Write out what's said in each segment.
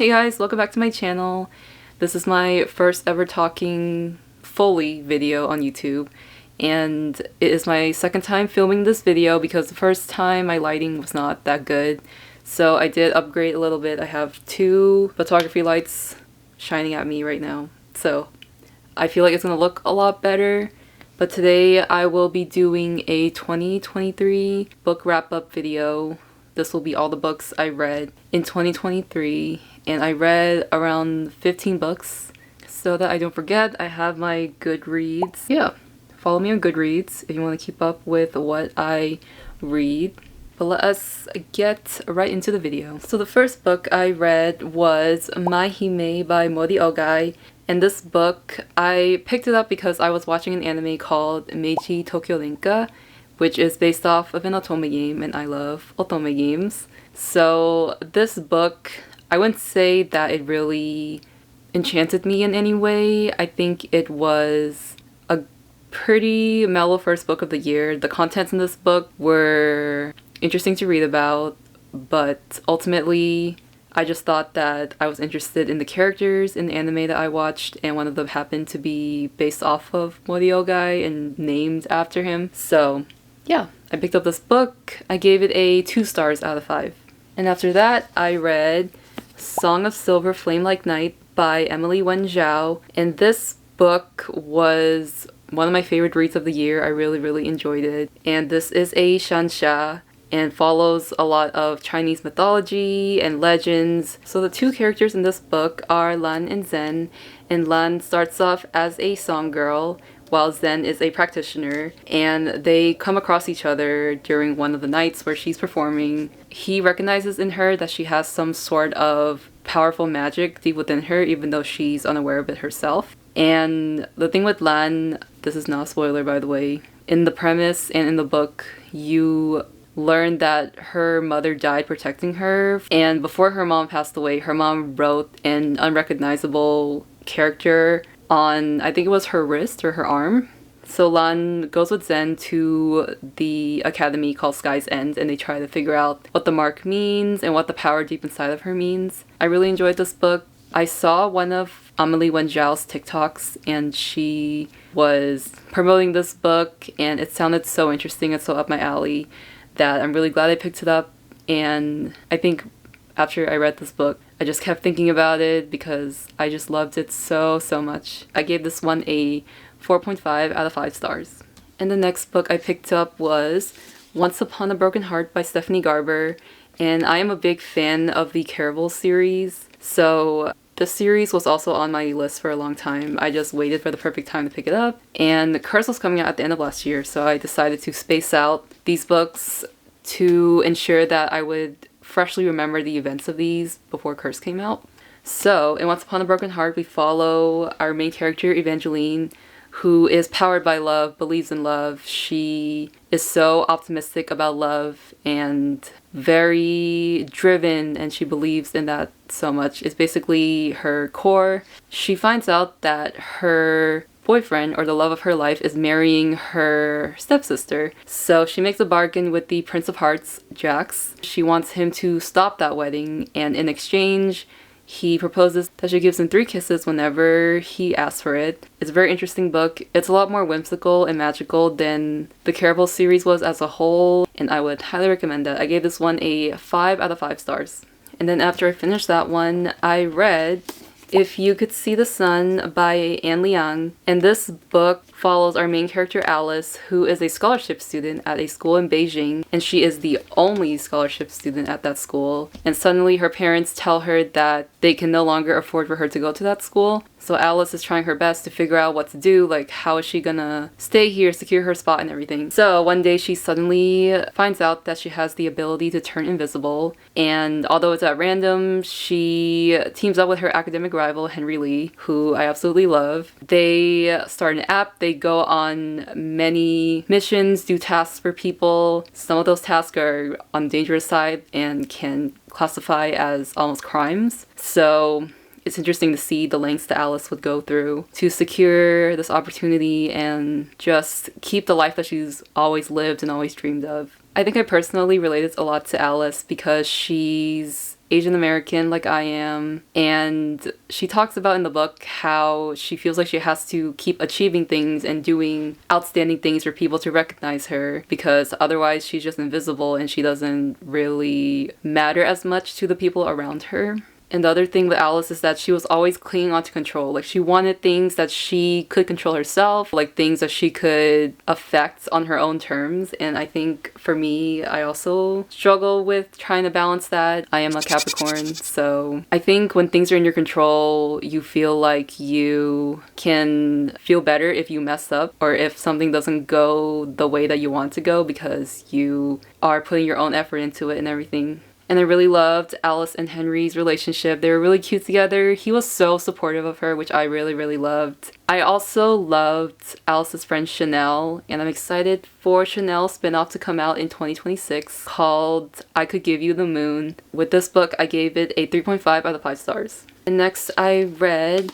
Hey guys, welcome back to my channel. This is my first ever talking fully video on YouTube, and it is my second time filming this video because the first time my lighting was not that good. So I did upgrade a little bit. I have two photography lights shining at me right now. So I feel like it's gonna look a lot better. But today I will be doing a 2023 book wrap-up video. This will be all the books I read in 2023, and I read around 15 books. So that I don't forget, I have my Goodreads. Yeah, follow me on Goodreads if you want to keep up with what I read. But let us get right into the video. So the first book I read was My Hime by Mori Ogai. And this book, I picked it up because I was watching an anime called Meiji Tokyo Renka, which is based off of an otome game, and I love otome games. So this book, I wouldn't say that it really enchanted me in any way. I think it was a pretty mellow first book of the year. The contents in this book were interesting to read about, but ultimately I just thought that I was interested in the characters in the anime that I watched, and one of them happened to be based off of Mori Ogai and named after him. So yeah, I picked up this book. I gave it a 2 stars out of 5. And after that, I read Song of Silver Flame Like Night by Amelie Zhao. And this book was one of my favorite reads of the year. I really enjoyed it. And this is a shansha and follows a lot of Chinese mythology and legends. So the two characters in this book are Lan and Zen. And Lan starts off as a song girl, while Zen is a practitioner, and they come across each other during one of the nights where she's performing. He recognizes in her that she has some sort of powerful magic deep within her, even though she's unaware of it herself. And the thing with Lan, this is not a spoiler by the way, in the premise and in the book, you learn that her mother died protecting her, and before her mom passed away, her mom wrote an unrecognizable character on, I think it was her wrist or her arm. So Lan goes with Zen to the academy called Sky's End, and they try to figure out what the mark means and what the power deep inside of her means. I really enjoyed this book. I saw one of Amelie Zhao's TikToks, and she was promoting this book, and it sounded so interesting and so up my alley that I'm really glad I picked it up. And I think after I read this book, I just kept thinking about it because I just loved it so much. I gave this one a 4.5 out of 5 stars. And the next book I picked up was Once Upon a Broken Heart by Stephanie Garber. And I am a big fan of the Caraval series. So the series was also on my list for a long time. I just waited for the perfect time to pick it up. And Curse was coming out at the end of last year, so I decided to space out these books to ensure that I would freshly remember the events of these before Curse came out. So in Once Upon a Broken Heart, we follow our main character Evangeline, who is powered by love, believes in love. She is so optimistic about love and very driven, and she believes in that so much. It's basically her core. She finds out that her boyfriend, or the love of her life, is marrying her stepsister. So she makes a bargain with the Prince of Hearts, Jax. She wants him to stop that wedding, and in exchange, he proposes that she gives him 3 kisses whenever he asks for it. It's a very interesting book. It's a lot more whimsical and magical than the Caraval series was as a whole, and I would highly recommend that. I gave this one a 5 out of 5 stars. And then after I finished that one, I read If You Could See the Sun by Anne Liang. And this book follows our main character Alice, who is a scholarship student at a school in Beijing, and she is the only scholarship student at that school. And suddenly her parents tell her that they can no longer afford for her to go to that school. So Alice is trying her best to figure out what to do, like how is she gonna stay here, secure her spot and everything. So one day she suddenly finds out that she has the ability to turn invisible, and although it's at random, she teams up with her academic rival Henry Lee, who I absolutely love. They start an app, they go on many missions, do tasks for people. Some of those tasks are on the dangerous side and can classify as almost crimes. So it's interesting to see the lengths that Alice would go through to secure this opportunity and just keep the life that she's always lived and always dreamed of. I think I personally related a lot to Alice because she's Asian American like I am, and she talks about in the book how she feels like she has to keep achieving things and doing outstanding things for people to recognize her, because otherwise she's just invisible and she doesn't really matter as much to the people around her. And the other thing with Alice is that she was always clinging on to control. Like, she wanted things that she could control herself, like things that she could affect on her own terms. And I think for me, I also struggle with trying to balance that. I am a Capricorn, so I think when things are in your control, you feel like you can feel better if you mess up or if something doesn't go the way that you want to go, because you are putting your own effort into it and everything. And I really loved Alice and Henry's relationship. They were really cute together. He was so supportive of her, which I really, really loved. I also loved Alice's friend Chanel, and I'm excited for Chanel's spinoff to come out in 2026 called I Could Give You the Moon. With this book, I gave it a 3.5 out of 5 stars. And next I read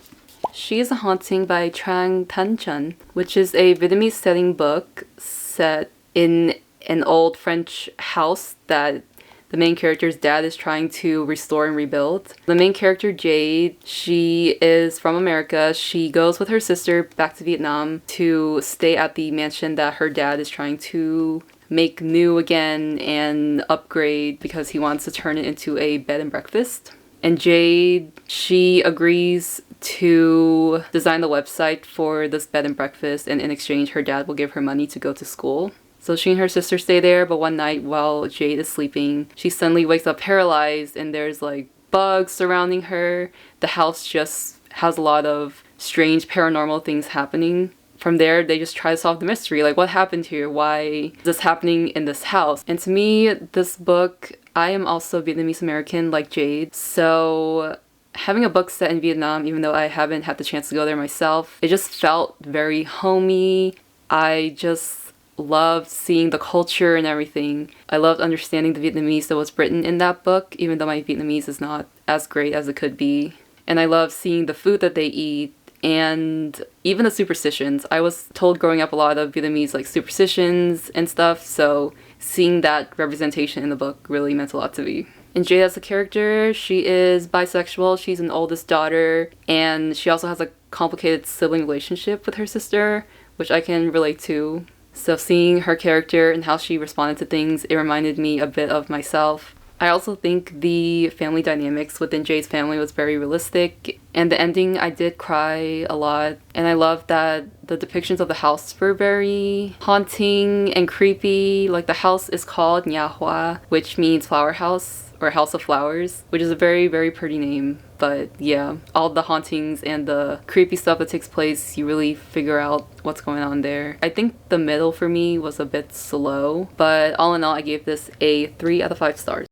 She is a Haunting by Trang Thanh Chun, which is a Vietnamese setting book set in an old French house that the main character's dad is trying to restore and rebuild. The main character, Jade, she is from America. She goes with her sister back to Vietnam to stay at the mansion that her dad is trying to make new again and upgrade because he wants to turn it into a bed and breakfast. And Jade, she agrees to design the website for this bed and breakfast, and in exchange her dad will give her money to go to school. So she and her sister stay there, but one night while Jade is sleeping, she suddenly wakes up paralyzed and there's like bugs surrounding her. The house just has a lot of strange paranormal things happening. From there, they just try to solve the mystery. Like, what happened here? Why is this happening in this house? And to me, this book, I am also Vietnamese American like Jade. So having a book set in Vietnam, even though I haven't had the chance to go there myself, it just felt very homey. I just loved seeing the culture and everything. I loved understanding the Vietnamese that was written in that book, even though my Vietnamese is not as great as it could be. And I love seeing the food that they eat and even the superstitions. I was told growing up a lot of Vietnamese like superstitions and stuff, so seeing that representation in the book really meant a lot to me. And Jade as a character, she is bisexual. She's an oldest daughter, and she also has a complicated sibling relationship with her sister, which I can relate to. So seeing her character and how she responded to things, it reminded me a bit of myself. I also think the family dynamics within Jade's family was very realistic, and the ending, I did cry a lot. And I love that the depictions of the house were very haunting and creepy. Like, the house is called Nhà Hoa, which means flower house or house of flowers, which is a very, very pretty name. But yeah, all the hauntings and the creepy stuff that takes place, you really figure out what's going on there. I think the middle for me was a bit slow, but all in all, I gave this a 3 out of 5 stars.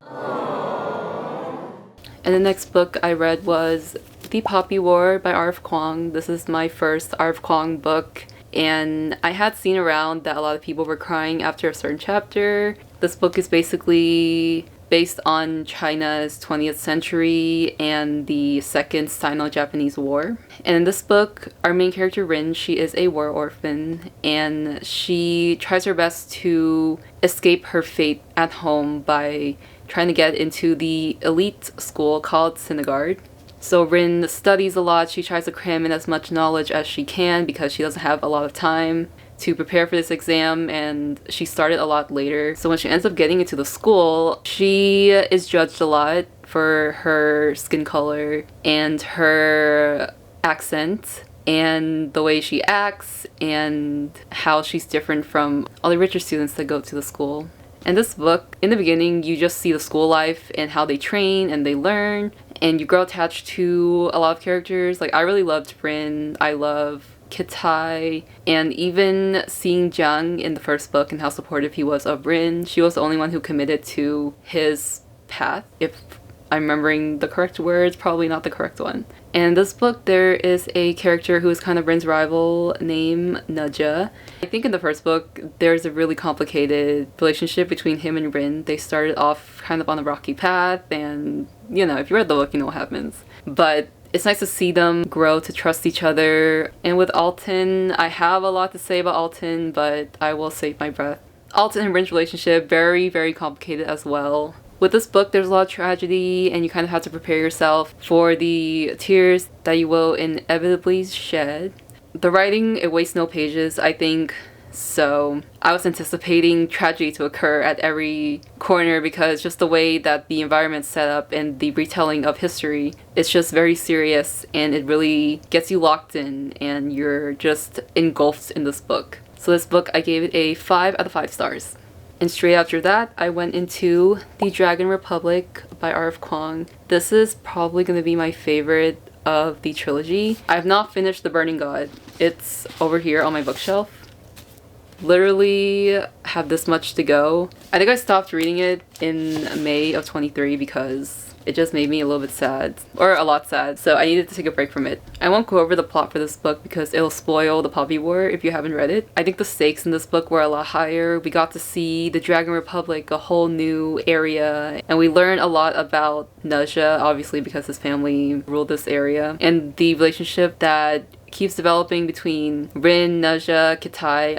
And the next book I read was The Poppy War by R.F. Kuang. This is my first R.F. Kuang book, and I had seen around that a lot of people were crying after a certain chapter. This book is basically based on China's 20th century and the Second Sino-Japanese War. And in this book, our main character Rin, she is a war orphan, and she tries her best to escape her fate at home by trying to get into the elite school called Sinagard. So Rin studies a lot. She tries to cram in as much knowledge as she can because she doesn't have a lot of time to prepare for this exam, and she started a lot later. So when she ends up getting into the school, she is judged a lot for her skin color and her accent and the way she acts and how she's different from all the richer students that go to the school. And this book, in the beginning, you just see the school life and how they train and they learn, and you grow attached to a lot of characters. Like, I really loved Rin. I love Kitai, and even seeing Jiang in the first book and how supportive he was of Rin. She was the only one who committed to his path, if I'm remembering the correct words, probably not the correct one. And in this book, there is a character who is kind of Rin's rival named Naja. I think in the first book, there's a really complicated relationship between him and Rin. They started off kind of on a rocky path, and, you know, if you read the book, you know what happens. But it's nice to see them grow to trust each other. And with Alton, I have a lot to say about Alton, but I will save my breath. Alton and Rin's relationship, very, very complicated as well. With this book, there's a lot of tragedy, and you kind of have to prepare yourself for the tears that you will inevitably shed. The writing, it wastes no pages, I think. So I was anticipating tragedy to occur at every corner because just the way that the environment's set up and the retelling of history, it's just very serious, and it really gets you locked in and you're just engulfed in this book. So this book, I gave it a 5 out of 5 stars. And straight after that, I went into The Dragon Republic by R.F. Kuang. This is probably going to be my favorite of the trilogy. I have not finished The Burning God. It's over here on my bookshelf. Literally have this much to go. I think I stopped reading it in May of 23 because it just made me a little bit sad, or a lot sad, so I needed to take a break from it. I won't go over the plot for this book because it'll spoil the Poppy War if you haven't read it. I think the stakes in this book were a lot higher. We got to see the Dragon Republic, a whole new area, and we learned a lot about Naja, obviously because his family ruled this area, and the relationship that keeps developing between Rin, Naja, Kitai.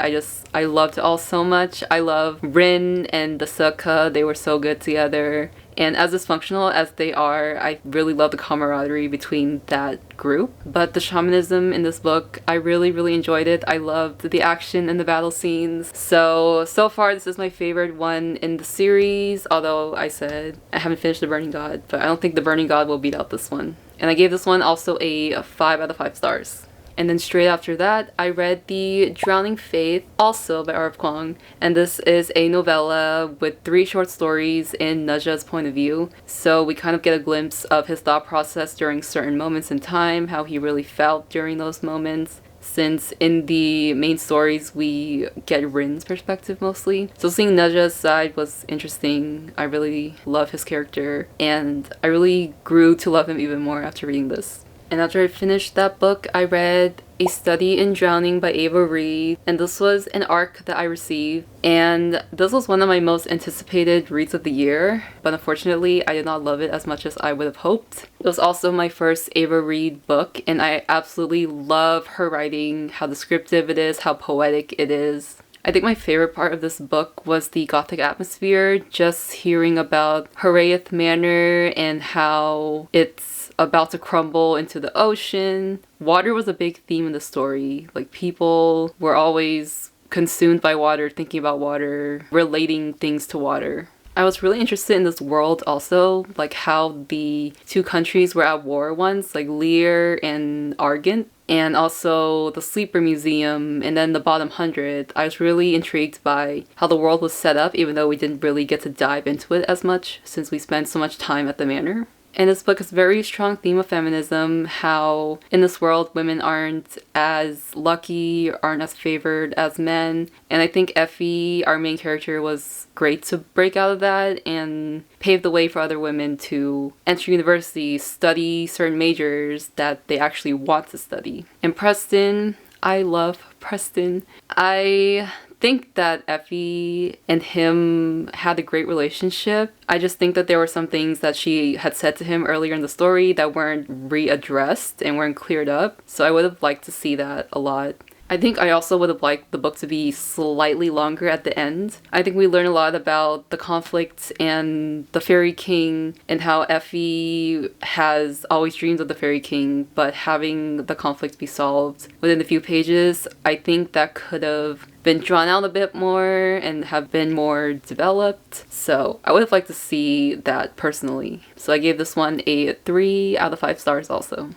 I loved it all so much. I love Rin and the Sokka. They were so good together. And as dysfunctional as they are, I really love the camaraderie between that group. But the shamanism in this book, I really, really enjoyed it. I loved the action and the battle scenes. So far this is my favorite one in the series, although I said I haven't finished The Burning God, but I don't think The Burning God will beat out this one. And I gave this one also a 5 out of 5 stars. And then straight after that, I read The Drowning Faith, also by R.F. Kuang. And this is a novella with 3 short stories in Naja's point of view. So we kind of get a glimpse of his thought process during certain moments in time, how he really felt during those moments. Since in the main stories, we get Rin's perspective mostly. So seeing Naja's side was interesting. I really love his character, and I really grew to love him even more after reading this. And after I finished that book, I read A Study in Drowning by Ava Reed, and this was an ARC that I received, and this was one of my most anticipated reads of the year, but unfortunately I did not love it as much as I would have hoped. It was also my first Ava Reed book, and I absolutely love her writing, how descriptive it is, how poetic it is. I think my favorite part of this book was the gothic atmosphere, just hearing about Haraeth Manor and how it's about to crumble into the ocean. Water was a big theme in the story. Like, people were always consumed by water, thinking about water, relating things to water. I was really interested in this world also, like how the 2 countries were at war once, like Lear and Argent, and also the Sleeper Museum, and then the Bottom 100. I was really intrigued by how the world was set up, even though we didn't really get to dive into it as much since we spent so much time at the manor. And this book has a very strong theme of feminism, how in this world women aren't as lucky, aren't as favored as men. And I think Effie, our main character, was great to break out of that and pave the way for other women to enter university, study certain majors that they actually want to study. And Preston, I love Preston. I think that Effie and him had a great relationship. I just think that there were some things that she had said to him earlier in the story that weren't readdressed and weren't cleared up. So I would have liked to see that a lot. I think I also would have liked the book to be slightly longer at the end. I think we learn a lot about the conflict and the Fairy King and how Effie has always dreamed of the Fairy King, but having the conflict be solved within a few pages, I think that could have been drawn out a bit more and have been more developed. So I would have liked to see that personally. So I gave this one a 3 out of 5 stars also.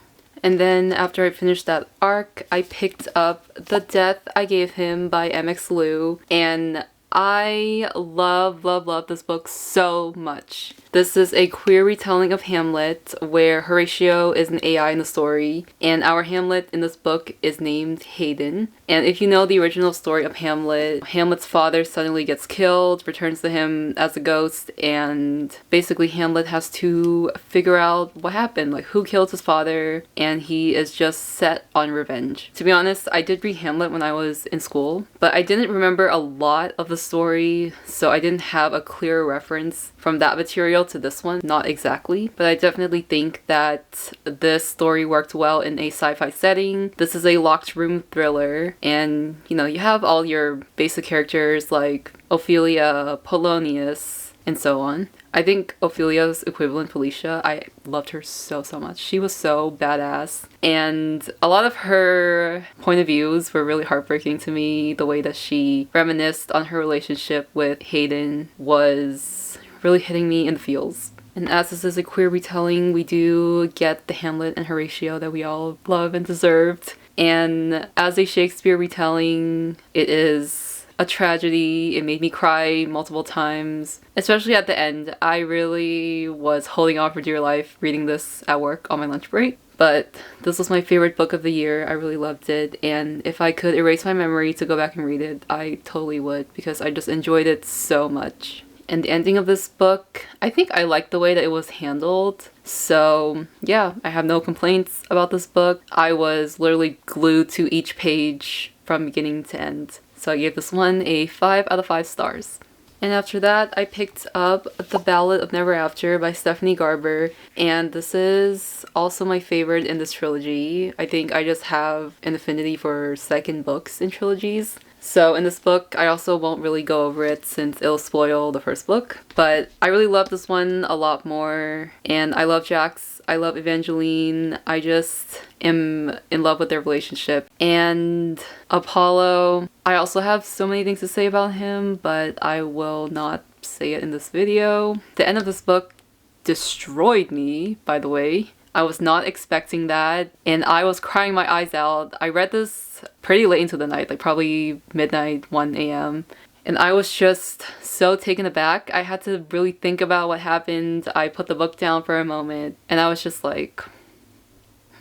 And then after I finished that arc, I picked up The Death I Gave Him by MX Liu, and I love this book so much. This is a queer retelling of Hamlet where Horatio is an AI in the story, and our Hamlet in this book is named Hayden. And if you know the original story of Hamlet, Hamlet's father suddenly gets killed, returns to him as a ghost, and basically Hamlet has to figure out what happened, like who killed his father, and he is just set on revenge. To be honest, I did read Hamlet when I was in school, but I didn't remember a lot of the story, so I didn't have a clear reference from that material to this one. Not exactly, but I definitely think that this story worked well in a sci-fi setting. This is a locked room thriller, and you know, you have all your basic characters like Ophelia, Polonius, and so on. I think Ophelia's equivalent, Felicia, I loved her so much. She was so badass. And a lot of her point of views were really heartbreaking to me. The way that she reminisced on her relationship with Hayden was really hitting me in the feels. And as this is a queer retelling, we do get the Hamlet and Horatio that we all love and deserved. And as a Shakespeare retelling, it is a tragedy. It made me cry multiple times, especially at the end. I really was holding on for dear life reading this at work on my lunch break. But this was my favorite book of the year. I really loved it. And if I could erase my memory to go back and read it, I totally would, because I just enjoyed it so much. And the ending of this book, I think I liked the way that it was handled. So yeah, I have no complaints about this book. I was literally glued to each page from beginning to end. So I gave this one a 5 out of 5 stars. And after that, I picked up The Ballad of Never After by Stephanie Garber. And this is also my favorite in this trilogy. I think I just have an affinity for second books in trilogies. So in this book, I also won't really go over it since it'll spoil the first book. But I really love this one a lot more. And I love Jax. I love Evangeline. I just am in love with their relationship. And Apollo, I also have so many things to say about him, but I will not say it in this video. The end of this book destroyed me, by the way. I was not expecting that, and I was crying my eyes out. I read this pretty late into the night, like probably midnight, 1 a.m. And I was just so taken aback. I had to really think about what happened. I put the book down for a moment, and I was just like,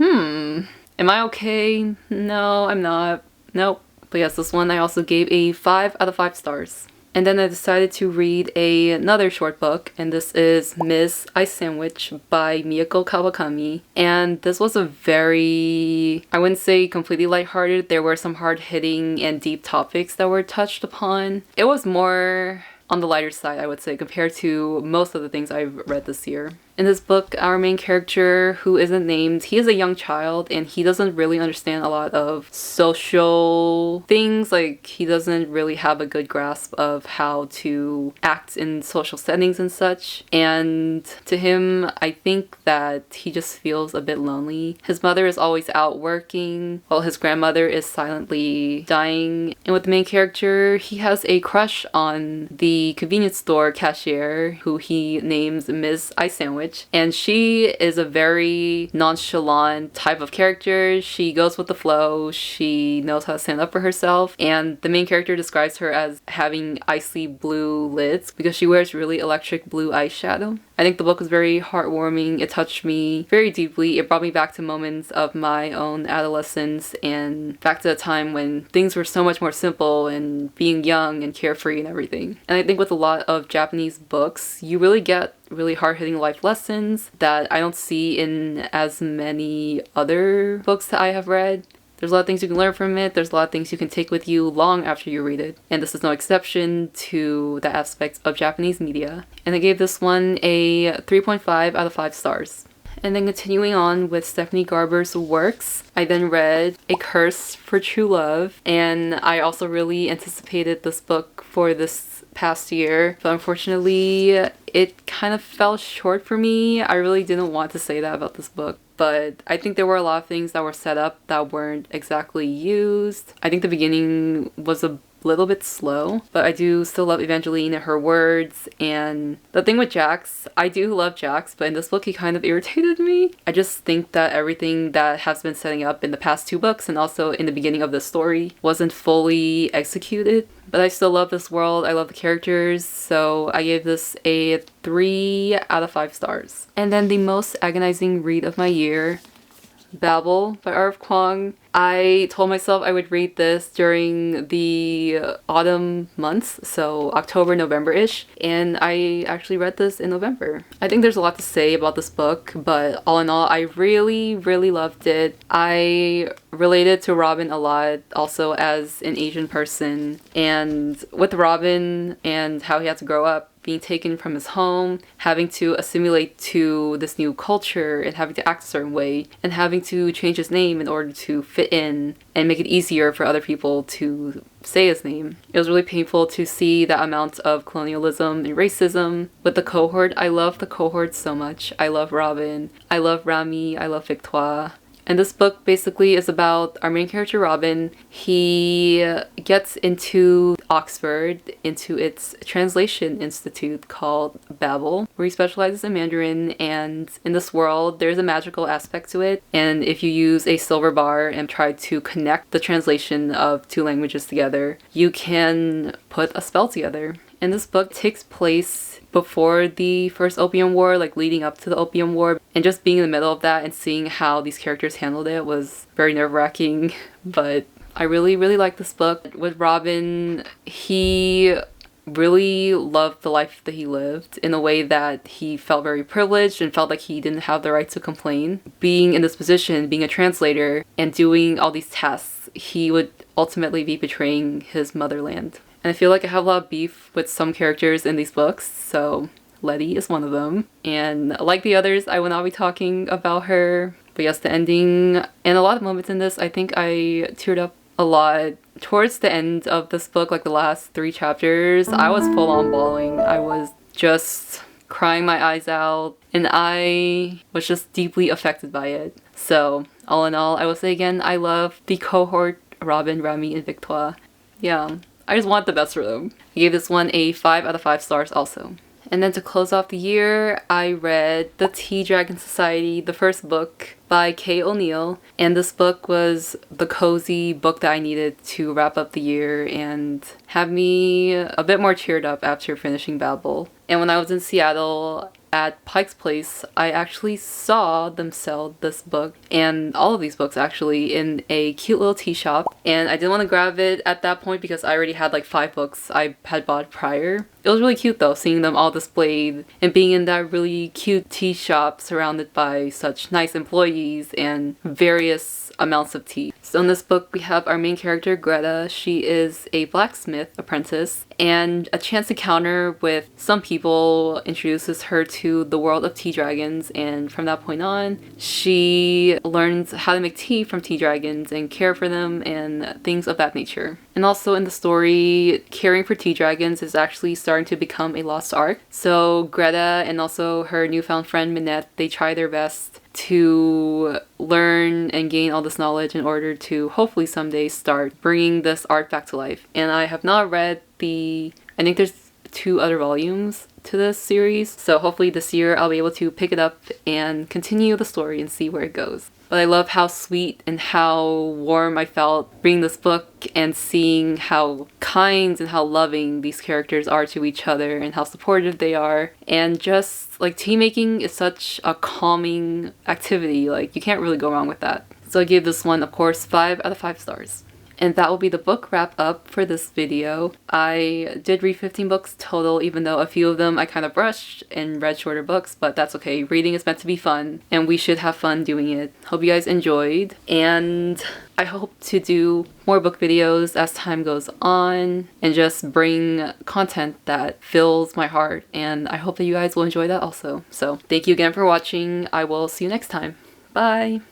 am I okay? No, I'm not. Nope. But yes, this one I also gave a 5 out of 5 stars. And then I decided to read another short book, and this is Miss Ice Sandwich by Miyako Kawakami. And this was a very, I wouldn't say completely lighthearted. There were some hard-hitting and deep topics that were touched upon. It was more on the lighter side, I would say, compared to most of the things I've read this year. In this book, our main character, who isn't named, he is a young child and he doesn't really understand a lot of social things. Like, he doesn't really have a good grasp of how to act in social settings and such. And to him, I think that he just feels a bit lonely. His mother is always out working while his grandmother is silently dying. And with the main character, he has a crush on the convenience store cashier, who he names Miss Ice Sandwich. And she is a very nonchalant type of character. She goes with the flow. She knows how to stand up for herself. And the main character describes her as having icy blue lids because she wears really electric blue eyeshadow. I think the book was very heartwarming. It touched me very deeply. It brought me back to moments of my own adolescence and back to a time when things were so much more simple and being young and carefree and everything. And I think with a lot of Japanese books, you really get really hard-hitting life lessons that I don't see in as many other books that I have read. There's a lot of things you can learn from it. There's a lot of things you can take with you long after you read it. And this is no exception to the aspects of Japanese media. And I gave this one a 3.5 out of 5 stars. And then continuing on with Stephanie Garber's works, I then read A Curse for True Love. And I also really anticipated this book for this past year. But unfortunately, it kind of fell short for me. I really didn't want to say that about this book. But I think there were a lot of things that were set up that weren't exactly used. I think the beginning was a little bit slow, but I do still love Evangeline and her words. And the thing with Jax, I do love Jax, but in this book he kind of irritated me. I just think that everything that has been setting up in the past 2 books and also in the beginning of the story wasn't fully executed. But I still love this world. I love the characters. So I gave this a 3 out of 5 stars. And then the most agonizing read of my year, Babel by R.F. Kuang. I told myself I would read this during the autumn months, so October, November-ish, and I actually read this in November. I think there's a lot to say about this book, but all in all, I really, really loved it. I related to Robin a lot, also as an Asian person, and with Robin and how he had to grow up, being taken from his home, having to assimilate to this new culture and having to act a certain way, and having to change his name in order to fit in and make it easier for other people to say his name. It was really painful to see that amount of colonialism and racism with the cohort. I love the cohort so much. I love Robin, I love Rami, I love Victoire. And this book basically is about our main character, Robin. He gets into Oxford, into its translation institute called Babel, where he specializes in Mandarin. And in this world, there's a magical aspect to it. And if you use a silver bar and try to connect the translation of two languages together, you can put a spell together. And this book takes place before the first Opium War, like leading up to the Opium War, and just being in the middle of that and seeing how these characters handled it was very nerve-wracking. But I really, really like this book. With Robin, he really loved the life that he lived in a way that he felt very privileged and felt like he didn't have the right to complain. Being in this position, being a translator, and doing all these tasks, he would ultimately be betraying his motherland. And I feel like I have a lot of beef with some characters in these books, so Letty is one of them. And like the others, I will not be talking about her. But yes, the ending and a lot of moments in this, I think I teared up a lot. Towards the end of this book, like the last 3 chapters, I was full on bawling. I was just crying my eyes out, and I was just deeply affected by it. So all in all, I will say again, I love the cohort, Robin, Rami, and Victoire. Yeah. I just want the best for them. I gave this one a 5 out of 5 stars also. And then to close off the year, I read The Tea Dragon Society, the first book by Kay O'Neill. And this book was the cozy book that I needed to wrap up the year and have me a bit more cheered up after finishing Babel. And when I was in Seattle at Pike's Place, I actually saw them sell this book, and all of these books actually, in a cute little tea shop. And I didn't want to grab it at that point because I already had like 5 books I had bought prior. It was really cute though, seeing them all displayed and being in that really cute tea shop surrounded by such nice employees and various amounts of tea. So in this book we have our main character, Greta. She is a blacksmith apprentice, and a chance encounter with some people introduces her to the world of tea dragons, and from that point on she learns how to make tea from tea dragons and care for them and things of that nature. And also in the story, caring for tea dragons is actually starting to become a lost art. So Greta and also her newfound friend Minette, they try their best to learn and gain all this knowledge in order to hopefully someday start bringing this art back to life. And I have not read I think there's 2 other volumes to this series, so hopefully this year I'll be able to pick it up and continue the story and see where it goes. But I love how sweet and how warm I felt reading this book and seeing how kind and how loving these characters are to each other and how supportive they are. And just like tea making is such a calming activity, like you can't really go wrong with that. So I gave this one, of course, 5 out of 5 stars. And that will be the book wrap up for this video. I did read 15 books total, even though a few of them I kind of rushed and read shorter books, but that's okay. Reading is meant to be fun, and we should have fun doing it. Hope you guys enjoyed, and I hope to do more book videos as time goes on and just bring content that fills my heart, and I hope that you guys will enjoy that also. So thank you again for watching. I will see you next time. Bye!